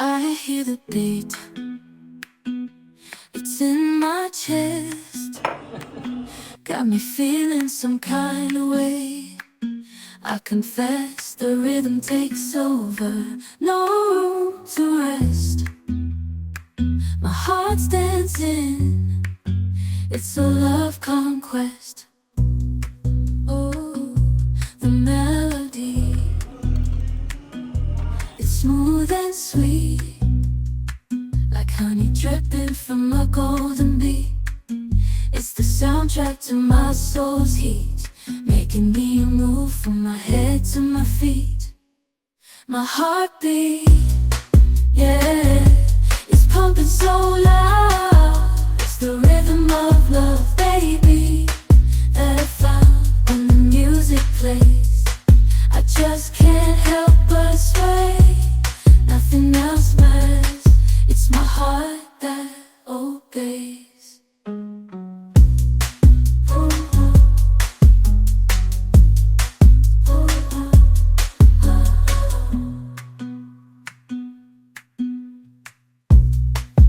I hear the beat, it's in my chest. Got me feeling some kind of way. I confess the rhythm takes over, no room to rest. My heart's dancing, it's a love conquest. Oh, the melody, it's smooth and sweet, like honey dripping from a golden bee. It's the soundtrack to my soul's heat, making me move from my head to my feet. My heartbeat, yeah, it's pumping so loud. It's the rhythm of love, baby, that I found when the music plays. I just can't help but sway. Nothing else matters, it's my heart that obeys.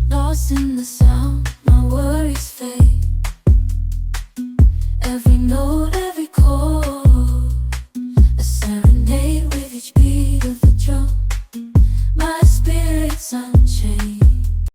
Lost in the sound, my worries fade.